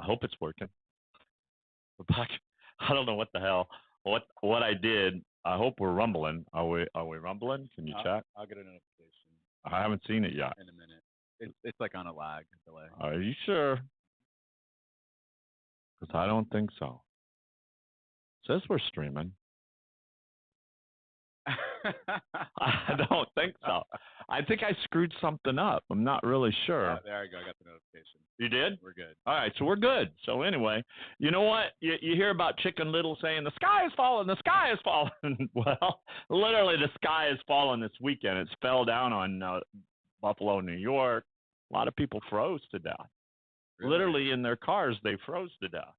I hope it's working. We're back. I don't know what the hell. What I did. I hope we're rumbling. Are we rumbling? Can you check? I'll get a notification I haven't seen it yet. in a minute. It's like on a lag delay. Are you sure? Because I don't think so. Says we're streaming. I don't think so. I think I screwed something up. I'm not really sure. There you go. I got the notification. You did? We're good. All right, so we're good. So anyway, you know what? You hear about Chicken Little saying, the sky is falling, the sky is falling. Well, literally the sky is falling this weekend. It fell down on Buffalo, New York. A lot of people froze to death. Really? Literally in their cars, they froze to death.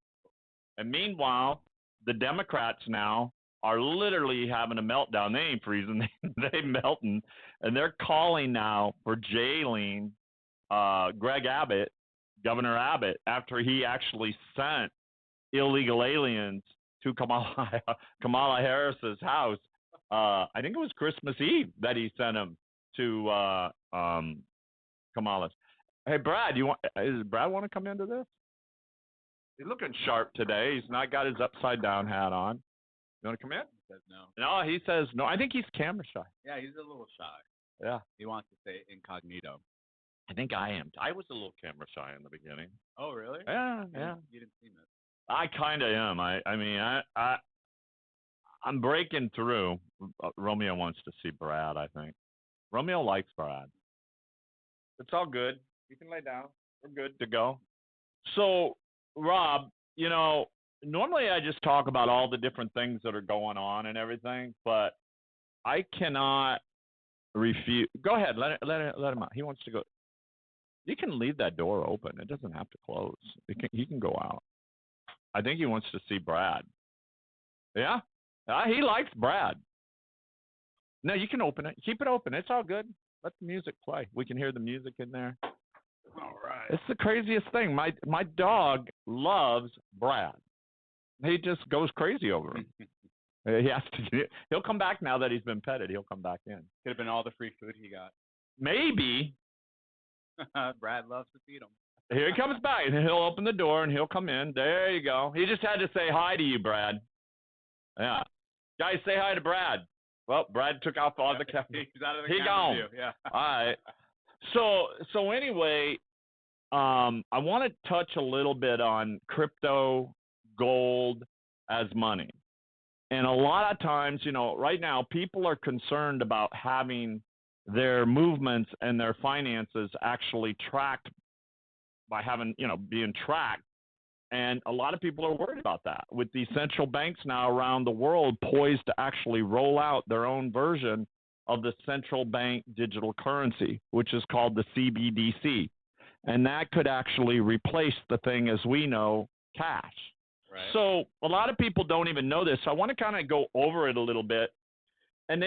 And meanwhile, the Democrats now are literally having a meltdown. They ain't freezing. They melting. And they're calling now for jailing Greg Abbott, Governor Abbott, after he actually sent illegal aliens to Kamala Harris's house. I think it was Christmas Eve that he sent them to Kamala's. Hey, Brad, does Brad want to come into this? He's looking sharp today. He's not got his upside down hat on. You want to come in? He says no. No, he says no. I think he's camera shy. Yeah, he's a little shy. Yeah. He wants to stay incognito. I think I am. I was a little camera shy in the beginning. Oh, really? Yeah. You didn't see it. I kind of am. I'm breaking through. Romeo wants to see Brad, I think. Romeo likes Brad. It's all good. You can lay down. We're good to go. So, Rob, normally I just talk about all the different things that are going on and everything, but I cannot refuse. Go ahead. Let him out. He wants to go. You can leave that door open. It doesn't have to close. He can go out. I think he wants to see Brad. Yeah? He likes Brad. No, you can open it. Keep it open. It's all good. Let the music play. We can hear the music in there. All right. It's the craziest thing. My dog loves Brad. He just goes crazy over him. He'll come back now that he's been petted. He'll come back in. Could have been all the free food he got. Maybe. Brad loves to feed him. Here he comes back, and he'll open the door, and he'll come in. There you go. He just had to say hi to you, Brad. Yeah. Guys, say hi to Brad. Well, Brad took off all the camera. He's out of the He camera gone. view. Yeah. All right. So anyway, I want to touch a little bit on crypto, gold as money. And a lot of times, right now, people are concerned about having their movements and their finances actually tracked by being tracked. And a lot of people are worried about that with the central banks now around the world poised to actually roll out their own version of the central bank digital currency, which is called the CBDC. And that could actually replace the thing as we know, cash. Right. So a lot of people don't even know this. So I want to kind of go over it a little bit. And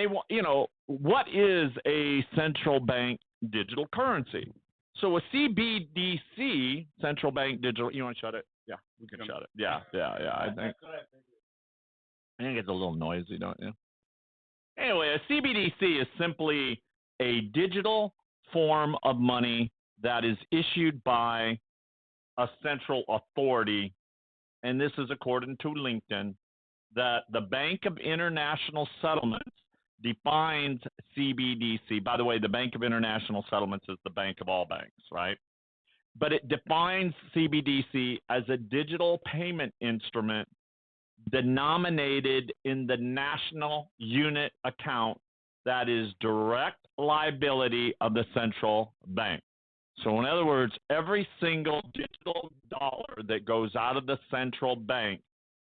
what is a central bank digital currency? So a CBDC, central bank digital, you want to shut it? Yeah, we can shut it. Yeah. I think it's a little noisy, don't you? Anyway, a CBDC is simply a digital form of money that is issued by a central authority, and this is according to LinkedIn, that the Bank of International Settlements defines CBDC. By the way, the Bank of International Settlements is the bank of all banks, right? But it defines CBDC as a digital payment instrument denominated in the national unit account that is direct liability of the central bank. So in other words, every single digital dollar that goes out of the central bank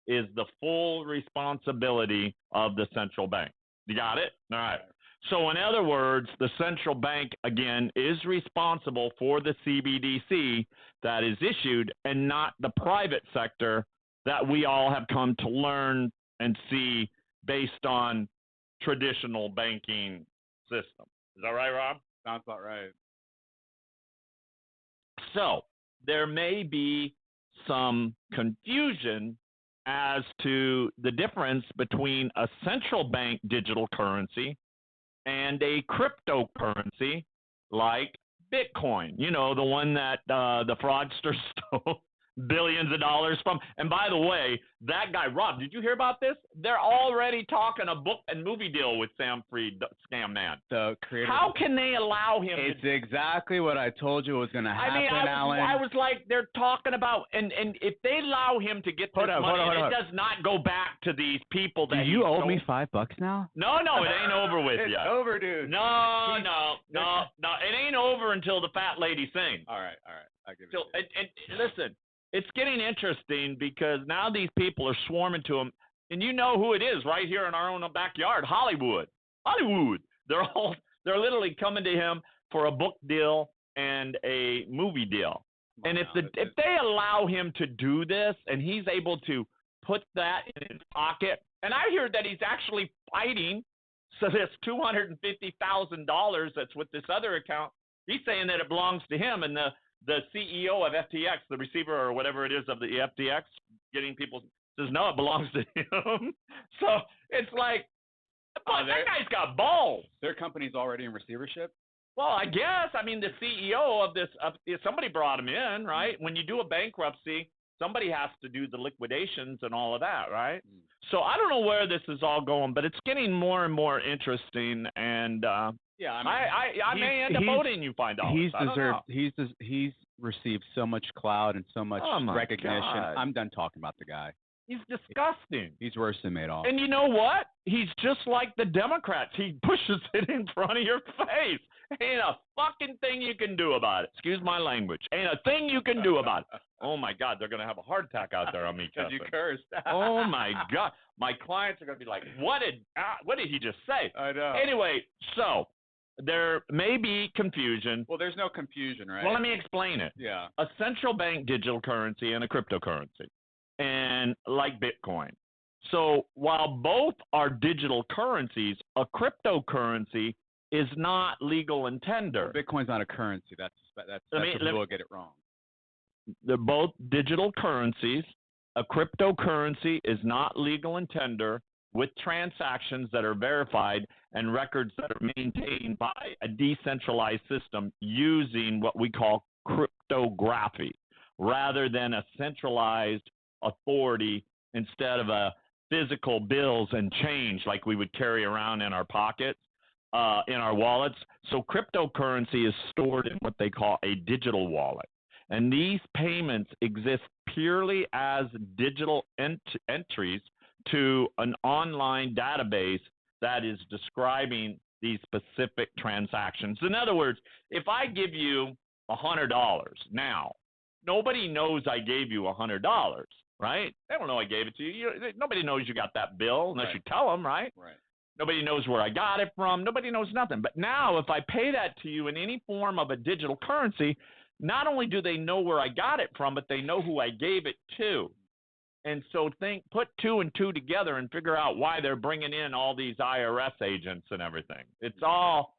is the full responsibility of the central bank. You got it? All right. So in other words, the central bank, again, is responsible for the CBDC that is issued and not the private sector that we all have come to learn and see based on traditional banking system. Is that right, Rob? Sounds about right. So there may be some confusion as to the difference between a central bank digital currency and a cryptocurrency like Bitcoin, the one that the fraudsters stole. billions of dollars from. And by the way, that guy, Rob, did you hear about this? They're already talking a book and movie deal with Sam Freed, Scam Man. The creator. How can they allow him It's to? exactly what I told you was going to happen, I mean, Alan. I was like, they're talking about, and if they allow him to get this money, it does not go back to these people that. Do you owe me $5 now? No, it ain't over with it's yet. over, dude. No, it ain't over until the fat lady sings. All right, I give it. So, and listen, it's getting interesting because now these people are swarming to him, and you know who it is right here in our own backyard, Hollywood. They're literally coming to him for a book deal and a movie deal. And if they allow him to do this, and he's able to put that in his pocket, and I hear that he's actually fighting. So this $250,000 that's with this other account, he's saying that it belongs to him, and the CEO of FTX, the receiver or whatever it is of the FTX, getting people says no, it belongs to him. So it's like, but that guy's got balls. Their company's already in receivership. Well, I guess. I mean, the CEO of this, somebody brought him in, right? When you do a bankruptcy, somebody has to do the liquidations and all of that, right? So I don't know where this is all going, but it's getting more and more interesting. And yeah, I may end up voting you $5. He's received so much clout and so much recognition. God. I'm done talking about the guy. He's disgusting. He's worse than Madoff. And you know what? He's just like the Democrats. He pushes it in front of your face. Ain't a fucking thing you can do about it. Excuse my language. Ain't a thing you can do about it. Oh, my God. They're going to have a heart attack out there on me. Because you cursed. Oh, my God. My clients are going to be like, what did he just say? I know. Anyway, so there may be confusion. Well, there's no confusion, right? Well, let me explain it. Yeah. A central bank digital currency and a cryptocurrency, and like Bitcoin. So while both are digital currencies, a cryptocurrency is not legal in tender. Well, Bitcoin's not a currency. That's where people get it wrong. They're both digital currencies. A cryptocurrency is not legal in tender with transactions that are verified and records that are maintained by a decentralized system using what we call cryptography rather than a centralized authority instead of a physical bills and change like we would carry around in our pockets, in our wallets. So cryptocurrency is stored in what they call a digital wallet. And these payments exist purely as digital entries to an online database that is describing these specific transactions. In other words, if I give you $100 now, nobody knows I gave you $100, right? They don't know I gave it to you. Nobody knows you got that bill unless you tell them, right? Right. Nobody knows where I got it from. Nobody knows nothing. But now if I pay that to you in any form of a digital currency, not only do they know where I got it from, but they know who I gave it to. And so put two and two together and figure out why they're bringing in all these IRS agents and everything. It's all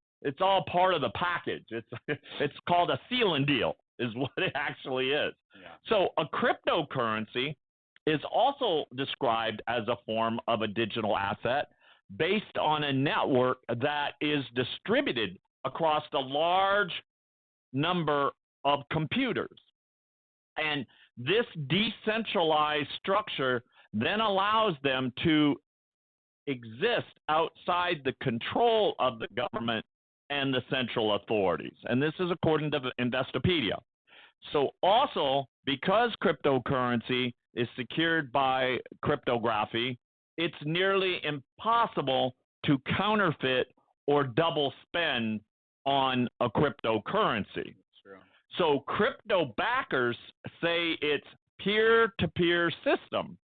part of the package. It's called a ceiling deal is what it actually is. Yeah. So a cryptocurrency is also described as a form of a digital asset based on a network that is distributed across a large number of computers. And this decentralized structure then allows them to exist outside the control of the government and the central authorities. And this is according to Investopedia. So also, because cryptocurrency is secured by cryptography, it's nearly impossible to counterfeit or double spend on a cryptocurrency. So crypto backers say it's peer-to-peer system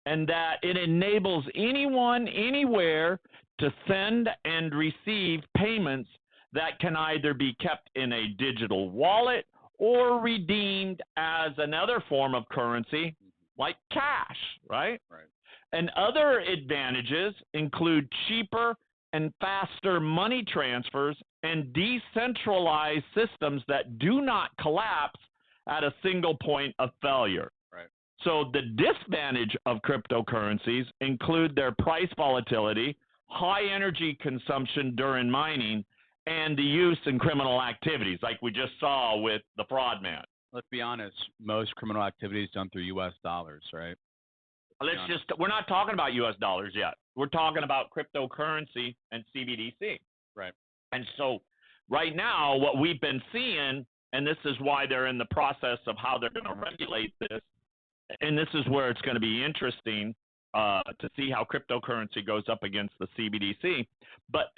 and that it enables anyone, anywhere to send and receive payments that can either be kept in a digital wallet or redeemed as another form of currency like cash, right? Right. And other advantages include cheaper and faster money transfers and decentralized systems that do not collapse at a single point of failure. Right. So the disadvantage of cryptocurrencies include their price volatility, high energy consumption during mining, and the use in criminal activities like we just saw with the fraud man. Let's be honest. Most criminal activity is done through U.S. dollars, right? We're not talking about U.S. dollars yet. We're talking about cryptocurrency and CBDC. Right. And so right now, what we've been seeing, and this is why they're in the process of how they're going to regulate this, and this is where it's going to be interesting to see how cryptocurrency goes up against the CBDC. But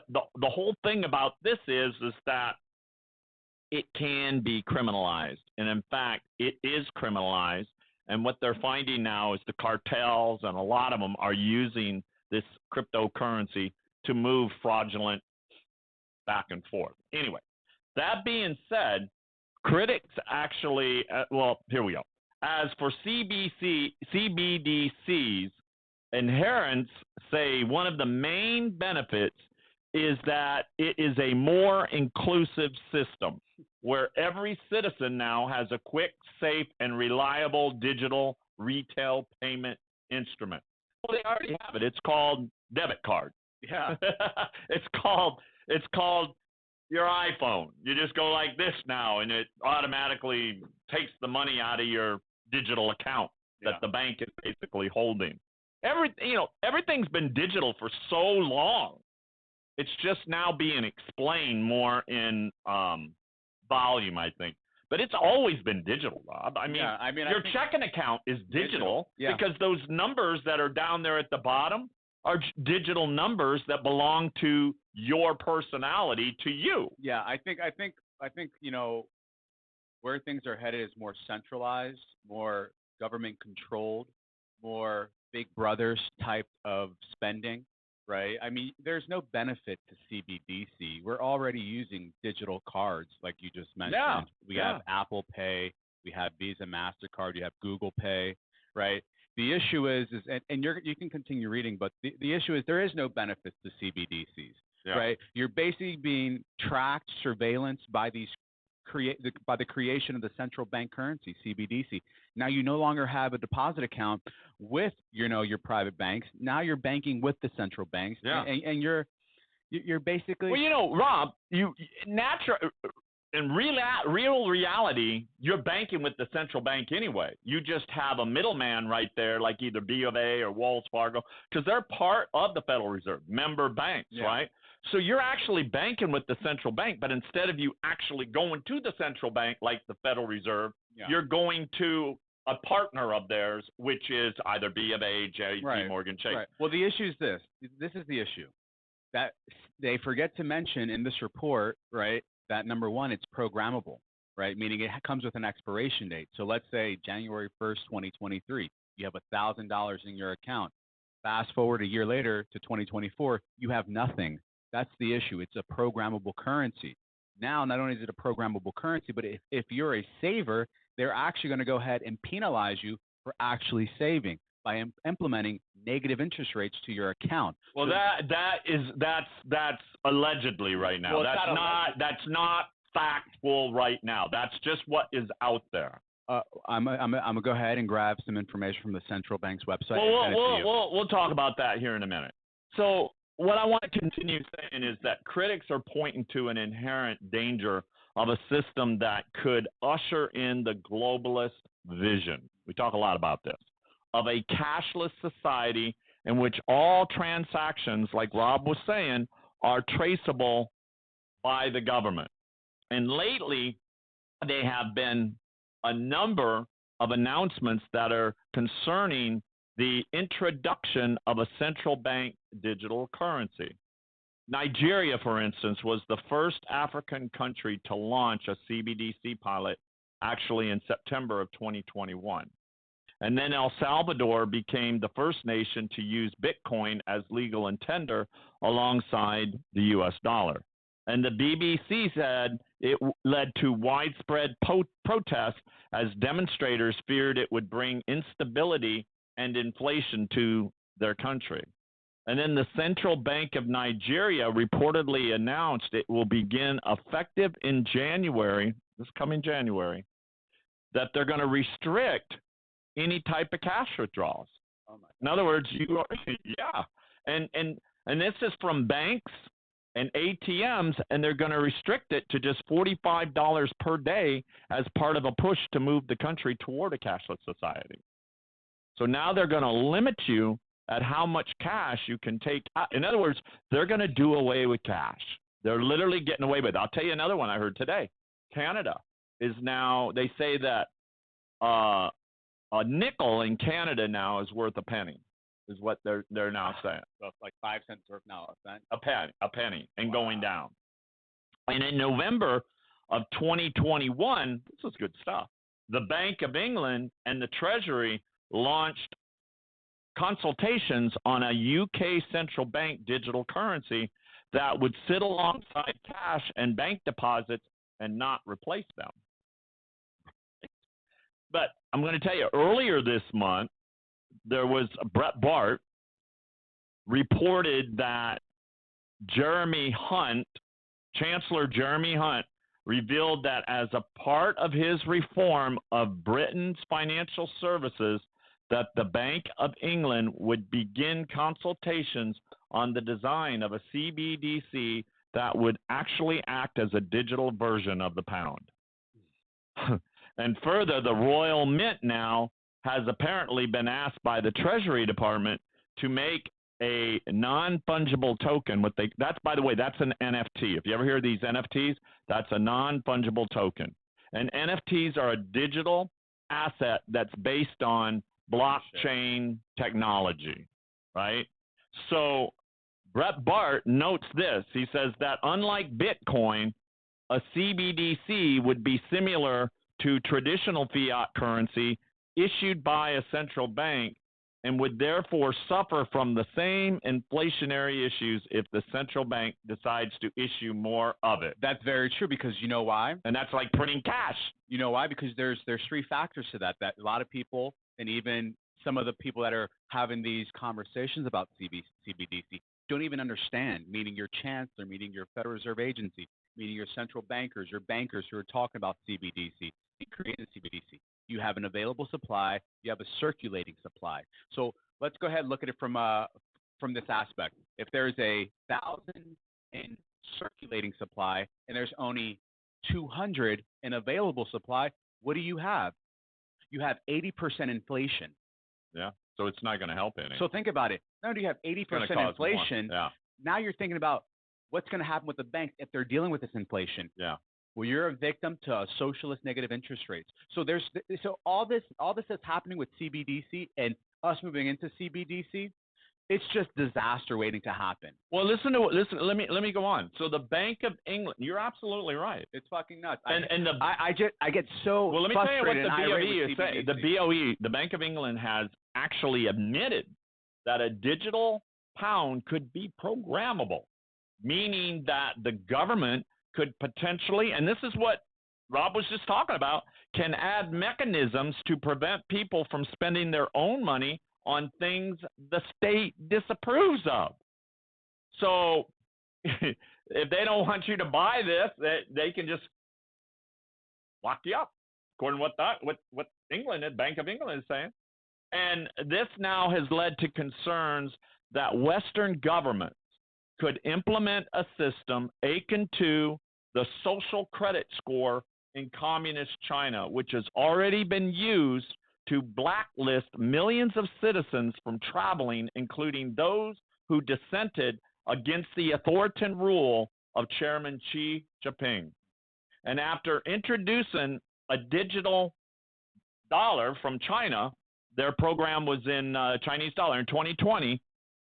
the whole thing about this is that it can be criminalized. And in fact, it is criminalized. And what they're finding now is the cartels, and a lot of them are using this cryptocurrency to move fraudulent back and forth. Anyway, that being said, critics actually, well, here we go. As for CBDCs, adherents say one of the main benefits is that it is a more inclusive system where every citizen now has a quick, safe, and reliable digital retail payment instrument. Well, they already have it. It's called debit card. Yeah. It's called your iPhone. You just go like this now, and it automatically takes the money out of your digital account that the bank is basically holding. Everything's been digital for so long. It's just now being explained more in volume, I think. But it's always been digital, Rob. I mean, your checking account is digital because those numbers that are down there at the bottom are digital numbers that belong to your personality, to you. Yeah, I think where things are headed is more centralized, more government controlled, more Big Brothers type of spending, right? I mean, there's no benefit to CBDC. We're already using digital cards, like you just mentioned. Yeah. We have Apple Pay, we have Visa, MasterCard, you have Google Pay, right? The issue is and you can continue reading, but the issue is there is no benefit to CBDCs, right? You're basically being tracked, surveillance by by the creation of the central bank currency, CBDC. Now you no longer have a deposit account with your private banks. Now you're banking with the central banks, and you're basically. Well, Rob, in real reality, you're banking with the central bank anyway. You just have a middleman right there, like either B of A or Wells Fargo, because they're part of the Federal Reserve, member banks, right? So you're actually banking with the central bank, but instead of you actually going to the central bank like the Federal Reserve, you're going to a partner of theirs, which is either B of A, JP Morgan Chase. Right. Well, the issue is this. This is the issue that they forget to mention in this report, right? That number one, it's programmable, right? Meaning it comes with an expiration date. So let's say January 1st, 2023, you have $1,000 in your account. Fast forward a year later to 2024, you have nothing. That's the issue. It's a programmable currency. Now, not only is it a programmable currency, but if you're a saver, they're actually going to go ahead and penalize you for actually saving by implementing negative interest rates to your account. Well, that's allegedly right now. Well, that's not factual right now. That's just what is out there. I'm gonna go ahead and grab some information from the central bank's website. We'll talk about that here in a minute. So what I want to continue saying is that critics are pointing to an inherent danger of a system that could usher in the globalist vision. We talk a lot about this, of a cashless society in which all transactions, like Rob was saying, are traceable by the government. And lately, there have been a number of announcements that are concerning the introduction of a central bank digital currency. Nigeria, for instance, was the first African country to launch a CBDC pilot actually in September of 2021. And then El Salvador became the first nation to use Bitcoin as legal and tender alongside the U.S. dollar. And the BBC said it led to widespread protests as demonstrators feared it would bring instability and inflation to their country. And then the Central Bank of Nigeria reportedly announced it will begin effective in January, this coming January, that they're going to restrict any type of cash withdrawals. Oh my God. In other words, and this is from banks and ATMs, and they're going to restrict it to just $45 per day as part of a push to move the country toward a cashless society. So now they're going to limit you at how much cash you can take out. In other words, they're going to do away with cash. They're literally getting away with it. I'll tell you another one I heard today. Canada is now, they say that a nickel in Canada now is worth a penny, is what they're now saying. So it's like 5 cents worth now, a cent? A penny, and going down. And in November of 2021, this is good stuff, the Bank of England and the Treasury launched consultations on a UK central bank digital currency that would sit alongside cash and bank deposits and not replace them. But I'm going to tell you, earlier this month, there was Brett Bart reported that Chancellor Jeremy Hunt, revealed that as a part of his reform of Britain's financial services, that the Bank of England would begin consultations on the design of a CBDC that would actually act as a digital version of the pound. And further, the Royal Mint now has apparently been asked by the Treasury Department to make a non-fungible token. That's, by the way, that's an NFT. If you ever hear of these NFTs, that's a non-fungible token. And NFTs are a digital asset that's based on blockchain technology, right? So Brett Bart notes this. He says that unlike Bitcoin, a CBDC would be similar to traditional fiat currency issued by a central bank and would therefore suffer from the same inflationary issues if the central bank decides to issue more of it. That's very true, because you know why? And that's like printing cash. You know why? Because there's 3 factors to that a lot of people, and even some of the people that are having these conversations about CBDC don't even understand, meaning your chancellor, meaning your Federal Reserve Agency, meaning your central bankers, your bankers who are talking about CBDC. You create a CBDC. You have an available supply. You have a circulating supply. So let's go ahead and look at it from this aspect. If there's 1,000 in circulating supply and there's only 200 in available supply, what do you have? You have 80% inflation. Yeah. So it's not going to help any. So think about it. Not only do you have 80% inflation, now you're thinking about what's going to happen with the banks if they're dealing with this inflation. Yeah. Well, you're a victim to a socialist negative interest rates. So all this that's happening with CBDC and us moving into CBDC, it's just disaster waiting to happen. Well, listen. Let me go on. So the Bank of England, you're absolutely right. It's fucking nuts. I get so well. Let me tell you what the BOE is saying. The BOE, the Bank of England, has actually admitted that a digital pound could be programmable, meaning that the government could potentially, and this is what Rob was just talking about, can add mechanisms to prevent people from spending their own money on things the state disapproves of. So if they don't want you to buy this, they can just lock you up, according to what England, Bank of England is saying. And this now has led to concerns that Western governments could implement a system akin to the social credit score in communist China, which has already been used to blacklist millions of citizens from traveling, including those who dissented against the authoritarian rule of Chairman Xi Jinping. And after introducing a digital dollar from China, their program was in Chinese dollar in 2020,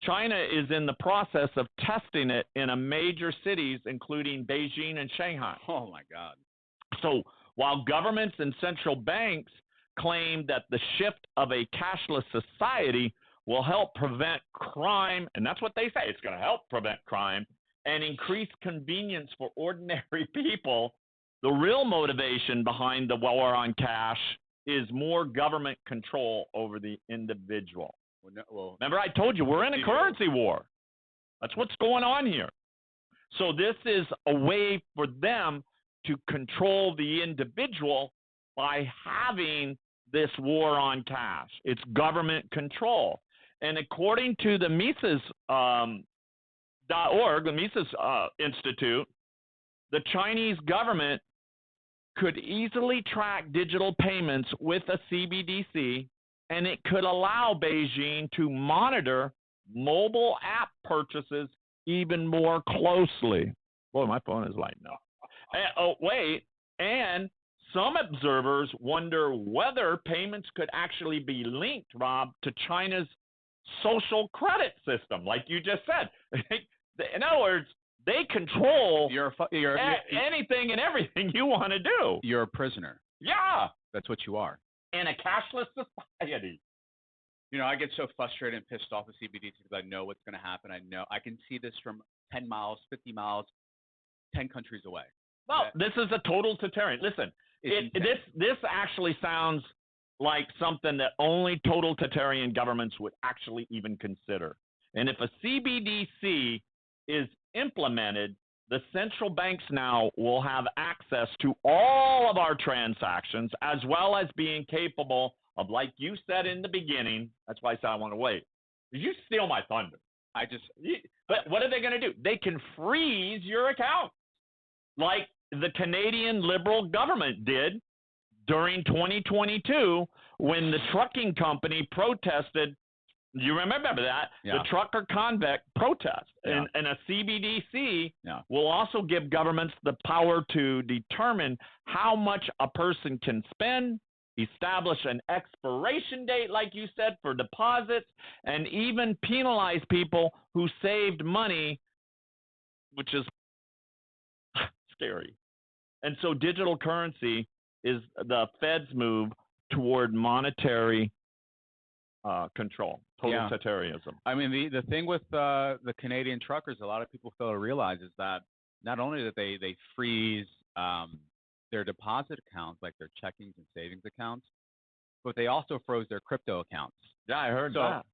China is in the process of testing it in a major cities, including Beijing and Shanghai. Oh, my God. So while governments and central banks claim that the shift of a cashless society will help prevent crime, and that's what they say, it's going to help prevent crime and increase convenience for ordinary people, the real motivation behind the war on cash is more government control over the individual. Remember, I told you we're in a currency war. That's what's going on here. So this is a way for them to control the individual by having this war on cash. It's government control. And according to the Mises the Mises Institute, the Chinese government could easily track digital payments with a CBDC, and it could allow Beijing to monitor mobile app purchases even more closely. Boy, my phone is lighting up. And some observers wonder whether payments could actually be linked, Rob, to China's social credit system, like you just said. In other words, they control anything and everything you want to do. You're a prisoner. Yeah. That's what you are. In a cashless society. You know, I get so frustrated and pissed off with CBDC because I know what's going to happen. I can see this from 10 miles, 50 miles, 10 countries away. Well, this is a total totalitarian. Listen, this actually sounds like something that only total totalitarian governments would actually even consider. And if a CBDC is implemented, the central banks now will have access to all of our transactions, as well as being capable of, like you said in the beginning, that's why I said I want to wait. You steal my thunder. But what are they going to do? They can freeze your account, like the Canadian Liberal government did during 2022 when the trucking company protested. You remember that? Yeah. The trucker convict protest. Yeah. And a CBDC will also give governments the power to determine how much a person can spend, establish an expiration date, like you said, for deposits, and even penalize people who saved money, which is scary. And so digital currency is the Fed's move toward monetary control, totalitarianism. I mean, the thing with the Canadian truckers, a lot of people fail to realize is that not only that they freeze their deposit accounts, like their checkings and savings accounts, but they also froze their crypto accounts. Yeah, I heard that.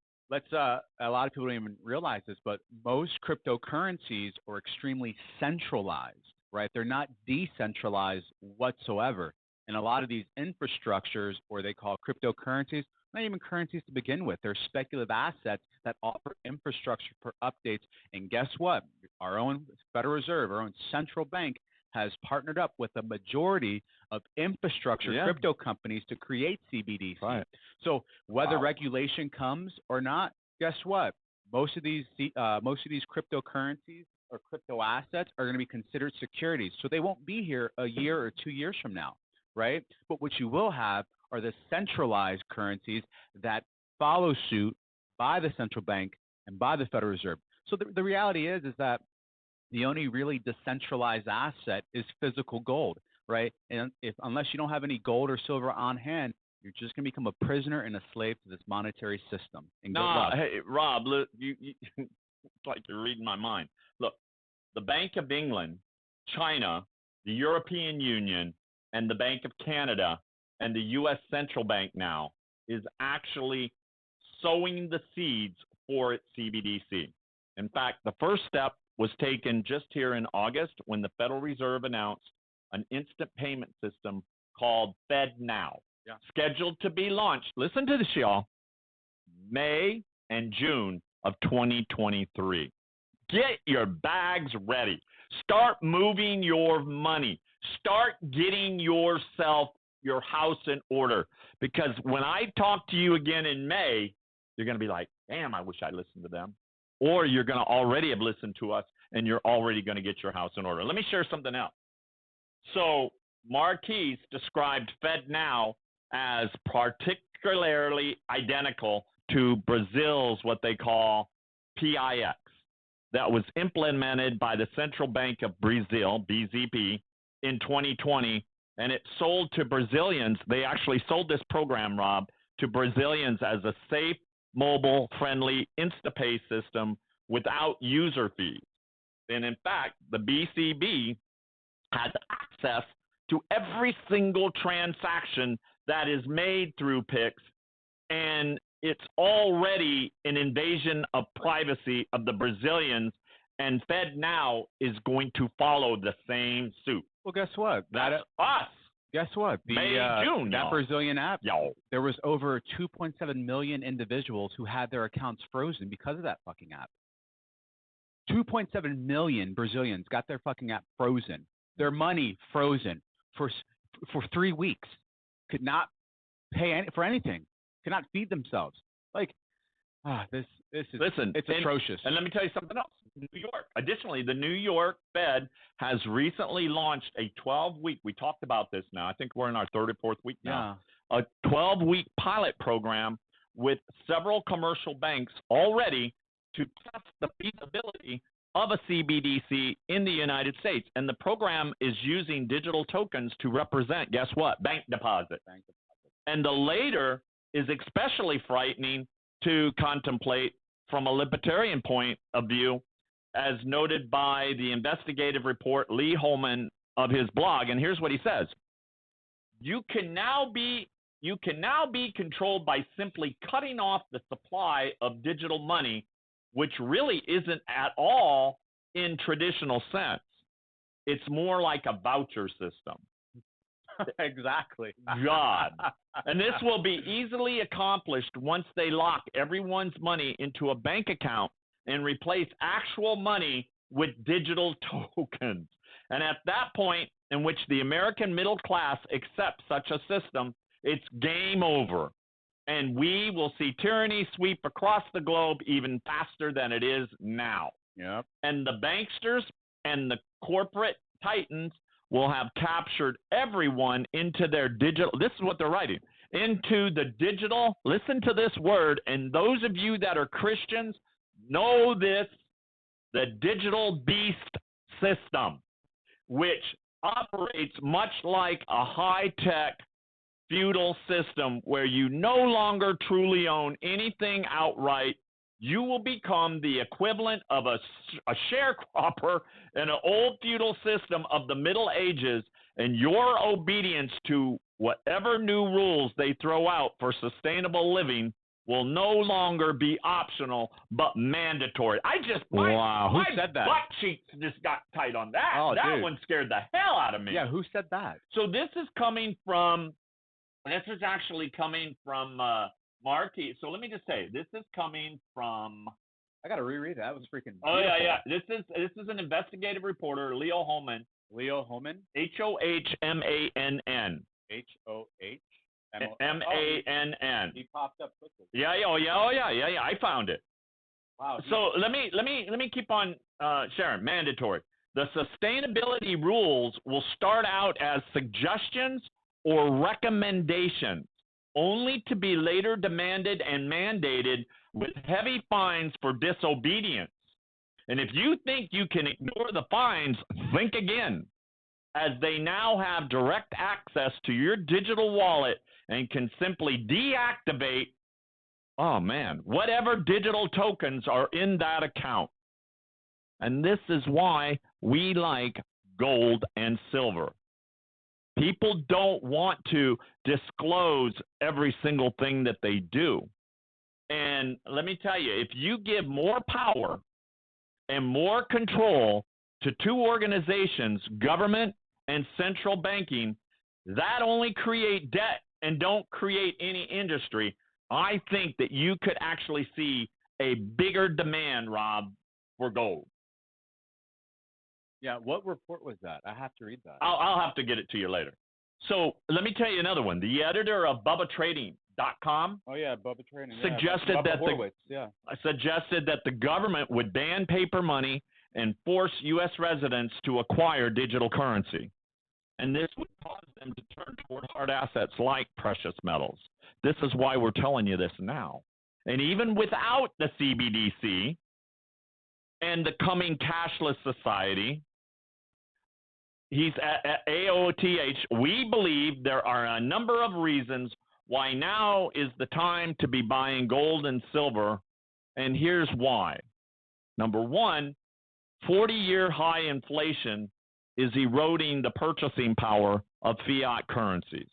A lot of people don't even realize this, but most cryptocurrencies are extremely centralized, right? They're not decentralized whatsoever. And a lot of these infrastructures, or they call cryptocurrencies, not even currencies to begin with. They're speculative assets that offer infrastructure for updates. And guess what? Our own Federal Reserve, our own central bank, has partnered up with a majority of infrastructure crypto companies to create CBDC. Right. So whether regulation comes or not, guess what? Most of these cryptocurrencies or crypto assets are going to be considered securities. So they won't be here a year or 2 years from now, right? But what you will have are the centralized currencies that follow suit by the central bank and by the Federal Reserve. So the reality is that the only really decentralized asset is physical gold, right? And unless you don't have any gold or silver on hand, you're just going to become a prisoner and a slave to this monetary system. And hey, Rob, look, you it's like you're reading my mind. Look, the Bank of England, China, the European Union, and the Bank of Canada, and the U.S. Central Bank now is actually sowing the seeds for its CBDC. In fact, the first step was taken just here in August when the Federal Reserve announced an instant payment system called FedNow, scheduled to be launched, listen to this, y'all, May and June of 2023. Get your bags ready. Start moving your money. Start getting your house in order. Because when I talk to you again in May, you're going to be like, damn, I wish I listened to them. Or you're going to already have listened to us and you're already going to get your house in order. Let me share something else. So Marquise described FedNow as particularly identical to Brazil's what they call PIX that was implemented by the Central Bank of Brazil, BZP, in 2020, and it sold to Brazilians. They actually sold this program, Rob, to Brazilians as a safe, mobile-friendly InstaPay system without user fees. And in fact, the BCB has access to every single transaction that is made through PIX, and it's already an invasion of privacy of the Brazilians, and FedNow is going to follow the same suit. Well, guess what? That's us. Guess what? June, that Brazilian app, yo. There was over 2.7 million individuals who had their accounts frozen because of that fucking app. 2.7 million Brazilians got their fucking app frozen, their money frozen for 3 weeks, could not pay for anything, could not feed themselves. Like, this is, listen, it's atrocious. And let me tell you something else. New York. Additionally, the New York Fed has recently launched a 12-week. We talked about this now. I think we're in our third or fourth week now. A 12-week pilot program with several commercial banks already to test the feasibility of a CBDC in the United States. And the program is using digital tokens to represent, guess what? Bank deposit. And the later is especially frightening to contemplate from a libertarian point of view, as noted by the investigative report Lee Holman of his blog. And here's what he says. You can now be controlled by simply cutting off the supply of digital money, which really isn't at all in traditional sense. It's more like a voucher system. Exactly. God. And this will be easily accomplished once they lock everyone's money into a bank account and replace actual money with digital tokens. And at that point in which the American middle class accepts such a system, it's game over. And we will see tyranny sweep across the globe even faster than it is now. Yep. And the banksters and the corporate titans will have captured everyone into their digital, this is what they're writing, into the digital, listen to this word, and those of you that are Christians know this, the digital beast system, which operates much like a high-tech feudal system where you no longer truly own anything outright. You will become the equivalent of a sharecropper in an old feudal system of the Middle Ages, and your obedience to whatever new rules they throw out for sustainable living will no longer be optional but mandatory. Wow. My Who said that? butt cheeks just got tight on that. Oh, that dude. one scared the hell out of me. Yeah, who said that? So this is actually coming from Marty. So let me just say, this is coming from. I got to reread that. That was freaking beautiful. Oh yeah. This is an investigative reporter, Leo Holman. Leo Holman. Hohmann. Mann. He popped up quickly. Yeah. Oh yeah. I found it. Wow. So let me keep on sharing. Mandatory. The sustainability rules will start out as suggestions or recommendations, only to be later demanded and mandated with heavy fines for disobedience. And if you think you can ignore the fines, think again, as they now have direct access to your digital wallet and can simply deactivate, whatever digital tokens are in that account. And this is why we like gold and silver. People don't want to disclose every single thing that they do. And let me tell you, if you give more power and more control to two organizations, government and central banking, that only create debt and don't create any industry. I think that you could actually see a bigger demand, Rob, for gold. Yeah, what report was that? I have to read that. I'll have to get it to you later. So let me tell you another one. The editor of BubbaTrading.com. Oh yeah, Bubba Trading. Suggested suggested that the government would ban paper money and force U.S. residents to acquire digital currency, and this would cause them to turn toward hard assets like precious metals. This is why we're telling you this now. And even without the CBDC and the coming cashless society, he's at AOTH. We believe there are a number of reasons why now is the time to be buying gold and silver, and here's why. Number one, 40-year high inflation is eroding the purchasing power of fiat currencies.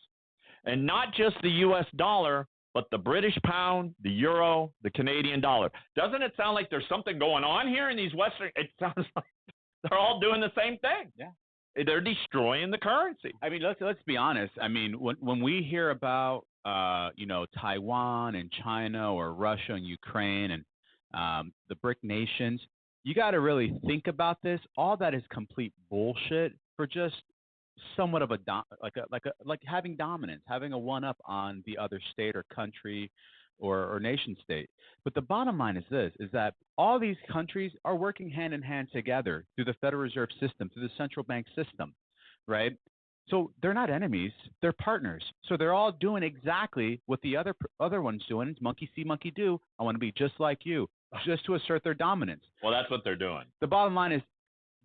And not just the U.S. dollar, but the British pound, the euro, the Canadian dollar. Doesn't it sound like there's something going on here in these Western? It sounds like they're all doing the same thing. Yeah. They're destroying the currency. I mean, let's be honest. I mean, when we hear about Taiwan and China or Russia and Ukraine and the BRIC nations, you got to really think about this. All that is complete bullshit for just somewhat of a like having dominance, having a one up on the other state or country or nation state. But the bottom line is this: is that all these countries are working hand in hand together through the Federal Reserve System, through the central bank system, right? So they're not enemies; they're partners. So they're all doing exactly what the other one's doing. It's monkey see, monkey do. I want to be just like you, just to assert their dominance. Well, that's what they're doing. The bottom line is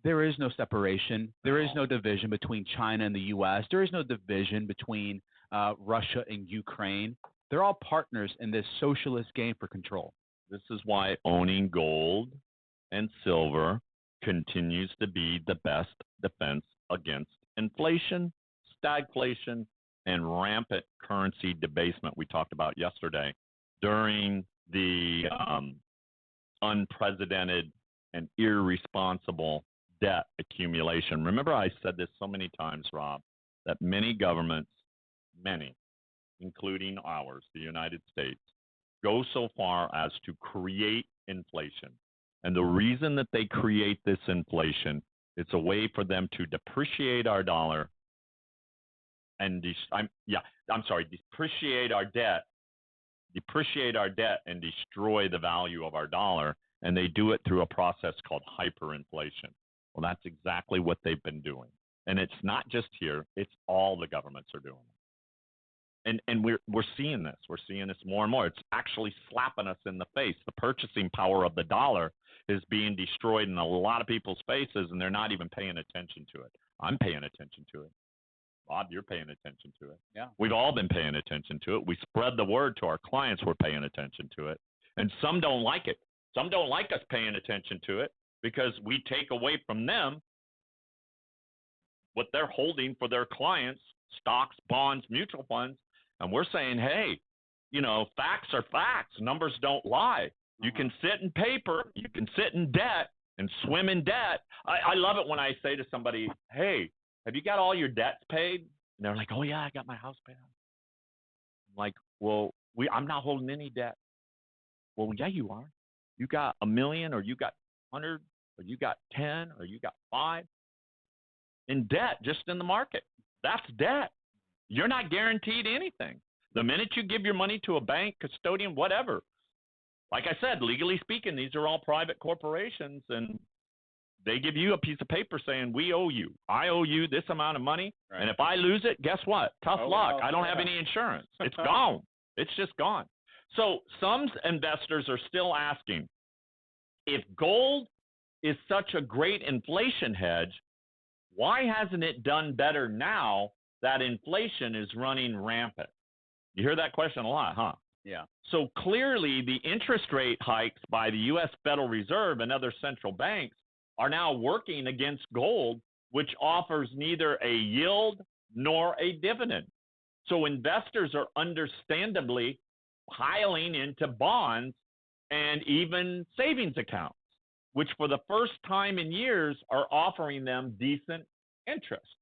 there is no separation. There is no division between China and the U.S. There is no division between Russia and Ukraine. They're all partners in this socialist game for control. This is why owning gold and silver continues to be the best defense against inflation, stagflation, and rampant currency debasement we talked about yesterday during the unprecedented and irresponsible debt accumulation. Remember, I said this so many times, Rob, that many governments, many, including ours, the United States, go so far as to create inflation. And the reason that they create this inflation, it's a way for them to depreciate our dollar and depreciate our debt and destroy the value of our dollar. And they do it through a process called hyperinflation. Well, that's exactly what they've been doing. And it's not just here, it's all the governments are doing it. And we're seeing this. We're seeing this more and more. It's actually slapping us in the face. The purchasing power of the dollar is being destroyed in a lot of people's faces, and they're not even paying attention to it. I'm paying attention to it. Bob, you're paying attention to it. Yeah. We've all been paying attention to it. We spread the word to our clients. We're paying attention to it. And some don't like it. Some don't like us paying attention to it because we take away from them what they're holding for their clients, stocks, bonds, mutual funds. And we're saying, hey, facts are facts. Numbers don't lie. You can sit in paper, you can sit in debt and swim in debt. I love it when I say to somebody, hey, have you got all your debts paid? And they're like, oh, yeah, I got my house paid off. I'm like, well, I'm not holding any debt. Well, yeah, you are. You got $1 million, or you got 100, or you got 10, or you got 5 in debt just in the market. That's debt. You're not guaranteed anything. The minute you give your money to a bank, custodian, whatever, like I said, legally speaking, these are all private corporations, and they give you a piece of paper saying, we owe you. I owe you this amount of money, right. And if I lose it, guess what? Tough luck. I don't have any insurance. It's gone. It's just gone. So some investors are still asking, if gold is such a great inflation hedge, why hasn't it done better now that inflation is running rampant? You hear that question a lot, huh? Yeah. So clearly the interest rate hikes by the U.S. Federal Reserve and other central banks are now working against gold, which offers neither a yield nor a dividend. So investors are understandably piling into bonds and even savings accounts, which for the first time in years are offering them decent interest,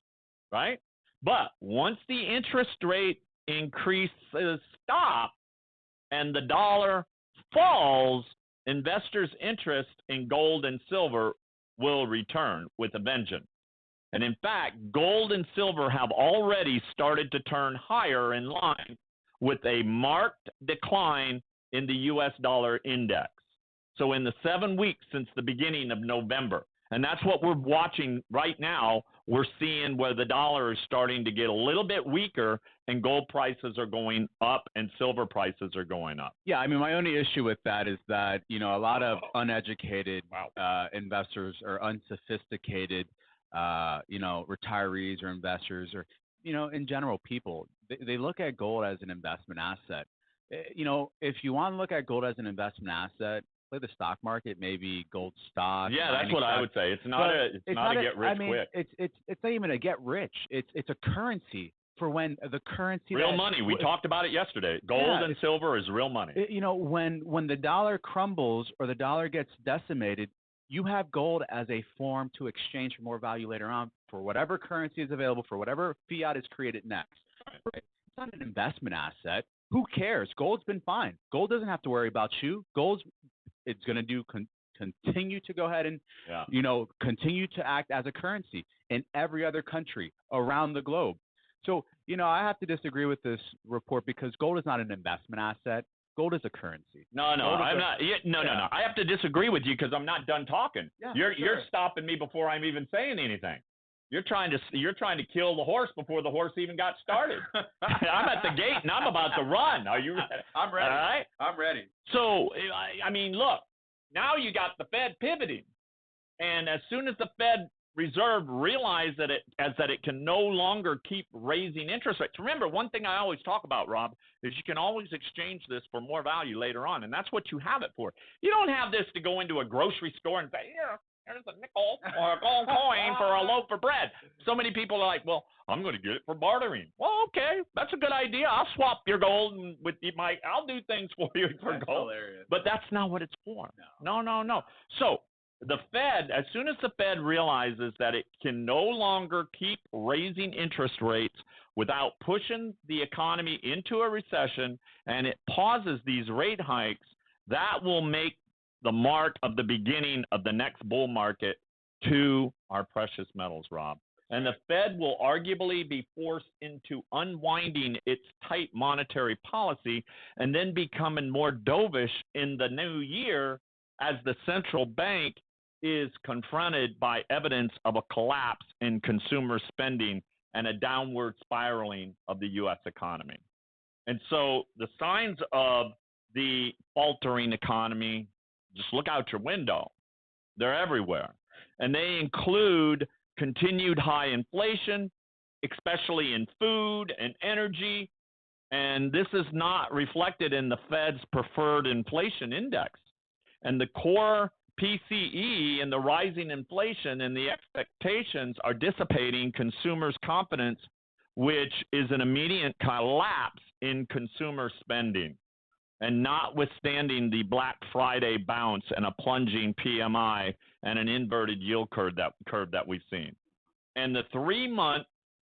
right? But once the interest rate increases stop and the dollar falls, investors' interest in gold and silver will return with a vengeance. And in fact, gold and silver have already started to turn higher in line with a marked decline in the U.S. dollar index. So in the 7 weeks since the beginning of November, and that's what we're watching right now, we're seeing where the dollar is starting to get a little bit weaker and gold prices are going up and silver prices are going up. Yeah, I mean, my only issue with that is that, a lot of uneducated investors or unsophisticated, retirees or investors or, in general, people, they look at gold as an investment asset. If you want to look at gold as an investment asset, play the stock market, maybe gold stock. Yeah, that's what I would say. It's not a get rich quick. It's not even a get rich. It's a currency for when the currency real money. We talked about it yesterday. Gold and silver is real money. When the dollar crumbles or the dollar gets decimated, you have gold as a form to exchange for more value later on for whatever currency is available, for whatever fiat is created next. Right? It's not an investment asset. Who cares? Gold's been fine. Gold doesn't have to worry about you. It's going to do continue to go ahead and, continue to act as a currency in every other country around the globe. So, I have to disagree with this report because gold is not an investment asset. Gold is a currency. No, I'm not. No. I have to disagree with you because I'm not done talking. Yeah, you're stopping me before I'm even saying anything. You're trying to kill the horse before the horse even got started. I'm at the gate and I'm about to run. Are you ready? I'm ready. All right? I'm ready. So, I mean, look, now you got the Fed pivoting. And as soon as the Fed Reserve realized that it can no longer keep raising interest rates. Remember, one thing I always talk about, Rob, is you can always exchange this for more value later on. And that's what you have it for. You don't have this to go into a grocery store and say, here, there's a nickel or a gold coin for a loaf of bread. So many people are like, well, I'm going to get it for bartering. Well, okay, that's a good idea. I'll swap your gold and I'll do things for you for that's gold. Hilarious. But that's not what it's for. No. So the Fed, as soon as the Fed realizes that it can no longer keep raising interest rates without pushing the economy into a recession, and it pauses these rate hikes, that will make the mark of the beginning of the next bull market to our precious metals, Rob. And the Fed will arguably be forced into unwinding its tight monetary policy and then becoming more dovish in the new year as the central bank is confronted by evidence of a collapse in consumer spending and a downward spiraling of the U.S. economy. And so the signs of the faltering economy, just look out your window. They're everywhere. And they include continued high inflation, especially in food and energy. And this is not reflected in the Fed's preferred inflation index. And the core PCE and the rising inflation and the expectations are dissipating consumers' confidence, which is an immediate collapse in consumer spending. And notwithstanding the Black Friday bounce and a plunging PMI and an inverted yield curve that we've seen. And the 3-month,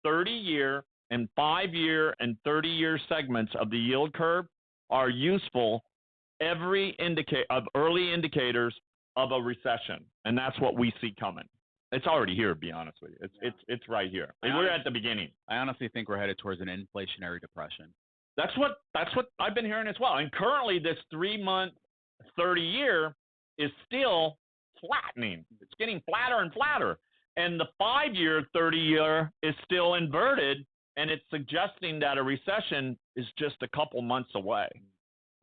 30-year, and 5-year and 30-year segments of the yield curve are useful early indicators of a recession. And that's what we see coming. It's already here, to be honest with you. It's right here. We're at the beginning. I honestly think we're headed towards an inflationary depression. That's what I've been hearing as well. And currently, this 3-month, 30-year is still flattening. It's getting flatter and flatter. And the 5-year, 30-year is still inverted, and it's suggesting that a recession is just a couple months away.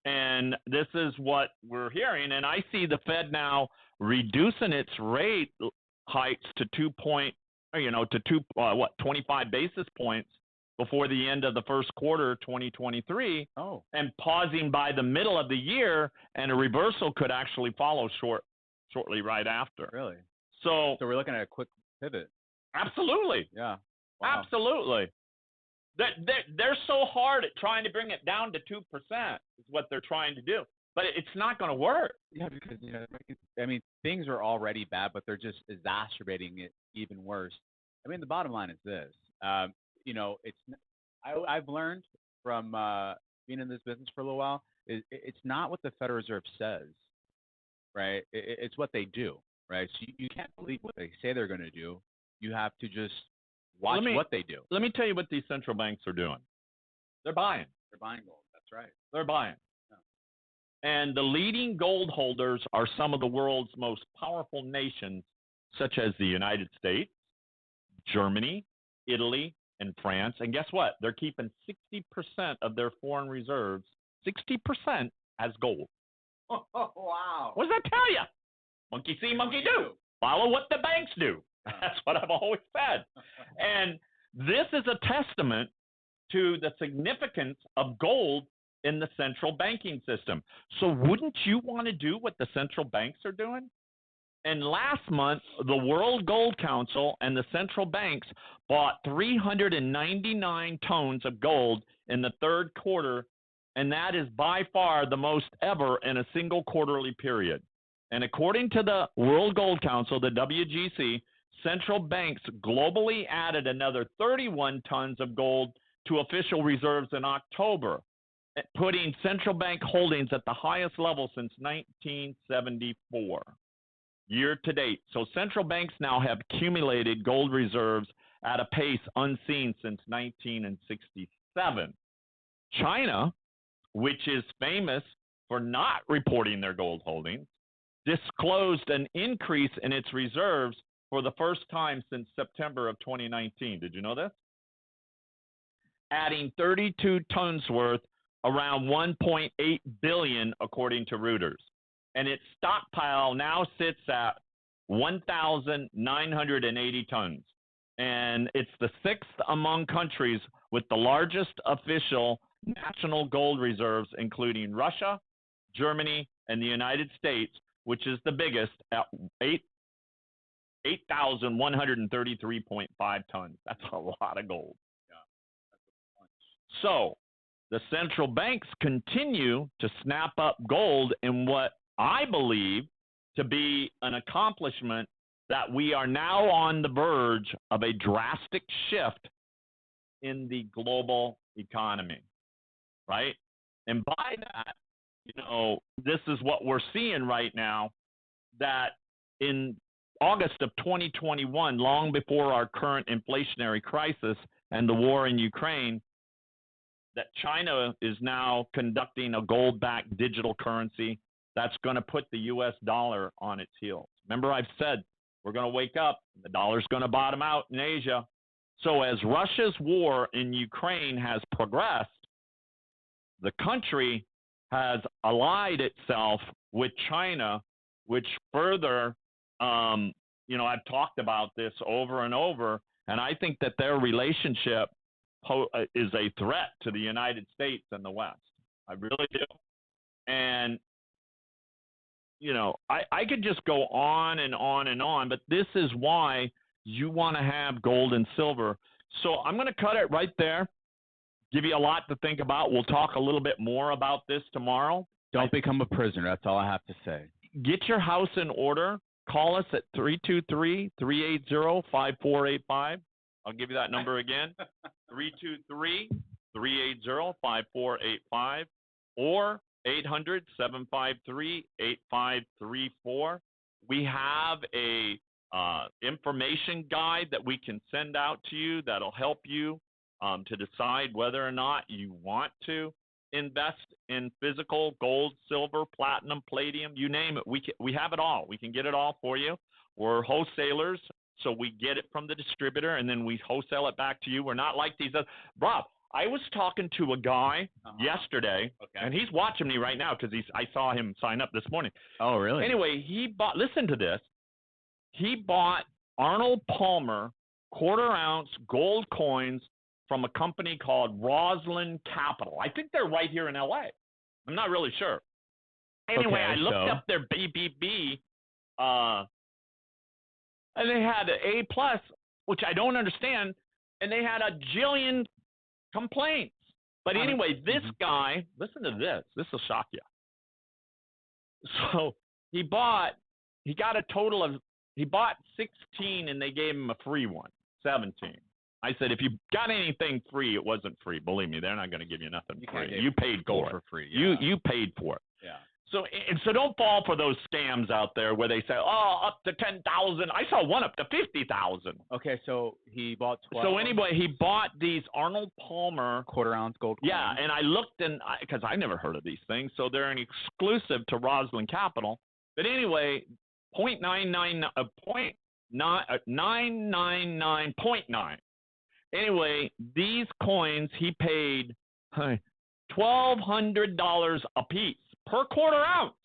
And this is what we're hearing. And I see the Fed now reducing its rate hikes to 25 basis points before the end of the first quarter 2023, and pausing by the middle of the year, and a reversal could actually follow shortly right after. Really? So we're looking at a quick pivot. Absolutely. Yeah. Wow. Absolutely. They're so hard at trying to bring it down to 2% is what they're trying to do. But it's not going to work. Yeah, because, I mean, things are already bad, but they're just exacerbating it even worse. I mean, the bottom line is this. I've learned from being in this business for a little while, it's not what the Federal Reserve says, right? It's what they do, right? So you can't believe what they say they're going to do. You have to just watch what they do. Let me tell you what these central banks are doing. They're buying. They're buying gold. That's right. They're buying. Yeah. And the leading gold holders are some of the world's most powerful nations, such as the United States, Germany, Italy, and France. And guess what? They're keeping 60% of their foreign reserves, 60% as gold. Oh, wow. What does that tell you? Monkey see, monkey do. Follow what the banks do. That's what I've always said. And this is a testament to the significance of gold in the central banking system. So wouldn't you want to do what the central banks are doing? And last month, the World Gold Council and the central banks bought 399 tons of gold in the third quarter, and that is by far the most ever in a single quarterly period. And according to the World Gold Council, the WGC, central banks globally added another 31 tons of gold to official reserves in October, putting central bank holdings at the highest level since 1974. year to date. So central banks now have accumulated gold reserves at a pace unseen since 1967. China, which is famous for not reporting their gold holdings, disclosed an increase in its reserves for the first time since September of 2019. Did you know this? Adding 32 tons worth, around 1.8 billion, according to Reuters. And its stockpile now sits at 1,980 tons. And it's the sixth among countries with the largest official national gold reserves, including Russia, Germany, and the United States, which is the biggest at 8,133.5 tons. That's a lot of gold. So the central banks continue to snap up gold in what I believe to be an accomplishment that we are now on the verge of a drastic shift in the global economy, right? And by that, this is what we're seeing right now, that in August of 2021, long before our current inflationary crisis and the war in Ukraine, that China is now conducting a gold-backed digital currency that's going to put the U.S. dollar on its heels. Remember, I've said we're going to wake up, the dollar's going to bottom out in Asia. So as Russia's war in Ukraine has progressed, the country has allied itself with China, which further, I've talked about this over and over, and I think that their relationship is a threat to the United States and the West. I really do. And, I could just go on and on and on, but this is why you want to have gold and silver. So I'm going to cut it right there, give you a lot to think about. We'll talk a little bit more about this tomorrow. Don't become a prisoner. That's all I have to say. Get your house in order. Call us at 323-380-5485. I'll give you that number again, 323-380-5485 or 800-753-8534. We have a information guide that we can send out to you that'll help you to decide whether or not you want to invest in physical gold, silver, platinum, palladium, you name it. We have it all. We can get it all for you. We're wholesalers, so we get it from the distributor, and then we wholesale it back to you. We're not like these other. Rob, I was talking to a guy yesterday, and he's watching me right now because I saw him sign up this morning. Oh, really? Anyway, listen to this. He bought Arnold Palmer quarter-ounce gold coins from a company called Roslyn Capital. I think they're right here in L.A. I'm not really sure. Anyway, I looked up their BBB, and they had an A+, which I don't understand, and they had a jillion complaints. But anyway, this guy, listen to this. This will shock you. So he bought 16, and they gave him a free one, 17. I said, if you got anything free, it wasn't free. Believe me, they're not going to give you nothing free. You paid for it. For free. Yeah. You paid for it. Yeah. So don't fall for those scams out there where they say, up to 10,000. I saw one up to 50,000. Okay, so he bought 12. So anyway, he bought these Arnold Palmer quarter-ounce gold coins. Yeah, and I looked because I never heard of these things, so they're an exclusive to Roslyn Capital. But anyway, 999.9. Anyway, these coins he paid $1,200 a piece per quarter ounce.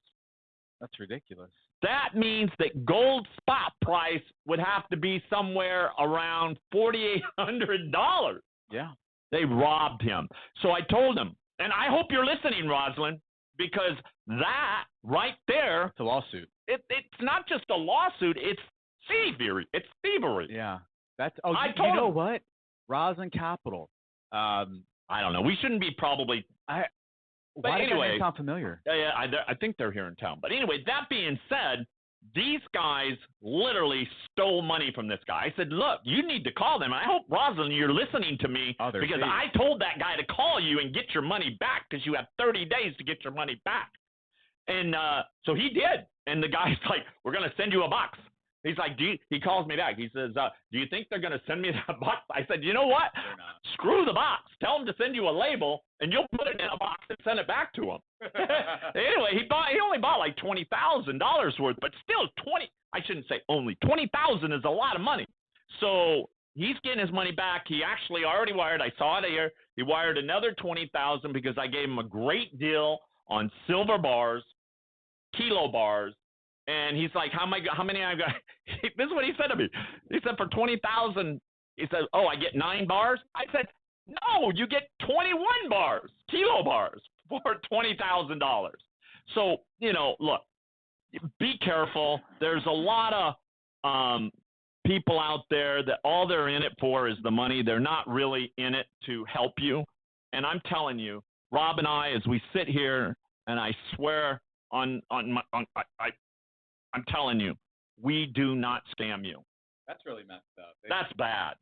That's ridiculous. That means that gold spot price would have to be somewhere around $4,800. Yeah. They robbed him. So I told him, and I hope you're listening, Rosalind, because that right there. It's a lawsuit. It's not just a lawsuit. It's thievery. It's thievery. Yeah. You know what? Roslyn Capital. I don't know. We shouldn't be probably. Why does that name sound familiar? Yeah, I think they're here in town. But anyway, that being said, these guys literally stole money from this guy. I said, look, you need to call them. I hope, Rosalind, you're listening to me because I told that guy to call you and get your money back because you have 30 days to get your money back. And so he did. And the guy's like, we're going to send you a box. He's like, he calls me back. He says, do you think they're going to send me that box? I said, you know what? They're not. Screw the box. Tell them to send you a label, and you'll put it in a box and send it back to him. Anyway, he only bought like $20,000 worth, but still I shouldn't say only. $20,000 is a lot of money. So he's getting his money back. He actually already wired. I saw it here. He wired another $20,000 because I gave him a great deal on silver bars, kilo bars. And he's like, how many I've got? This is what he said to me. He said, for $20,000, he said, oh, I get 9 bars? I said, no, you get 21 bars, kilo bars, for $20,000. So, look, be careful. There's a lot of people out there that all they're in it for is the money. They're not really in it to help you. And I'm telling you, Rob and I, as we sit here, and I swear I'm telling you, we do not scam you. That's really messed up. That's bad.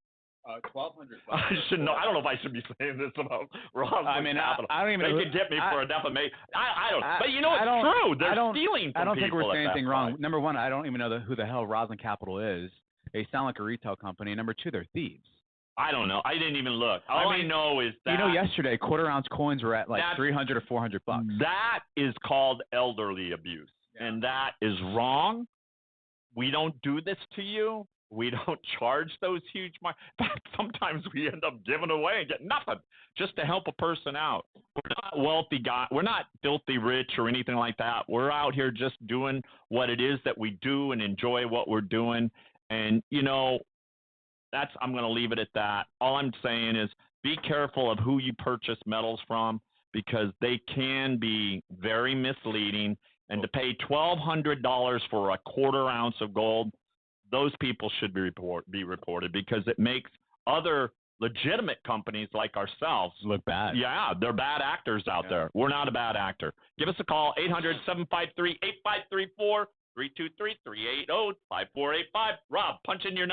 $1,200. I should know. I don't know if I should be saying this about Rob's Capital. I don't even. They could get me for a defamation. I don't. But it's true. They're stealing from people. I don't think we're saying anything wrong. Number one, I don't even know who the hell Roslyn Capital is. They sound like a retail company. Number two, they're thieves. I don't know. I didn't even look. All I know is that yesterday quarter-ounce coins were at like $300 or $400. That is called elderly abuse, and that is wrong. We don't do this to you. We don't charge those huge money. In fact, sometimes we end up giving away and get nothing just to help a person out. We're not wealthy guys. We're not filthy rich or anything like that. We're out here just doing what it is that we do and enjoy what we're doing. And, I'm going to leave it at that. All I'm saying is be careful of who you purchase metals from because they can be very misleading. And to pay $1,200 for a quarter ounce of gold, those people should be reported because it makes other legitimate companies like ourselves look bad. Yeah, they're bad actors out there. We're not a bad actor. Give us a call, 800-753-8534, 323-380-5485. Rob, punch in your number.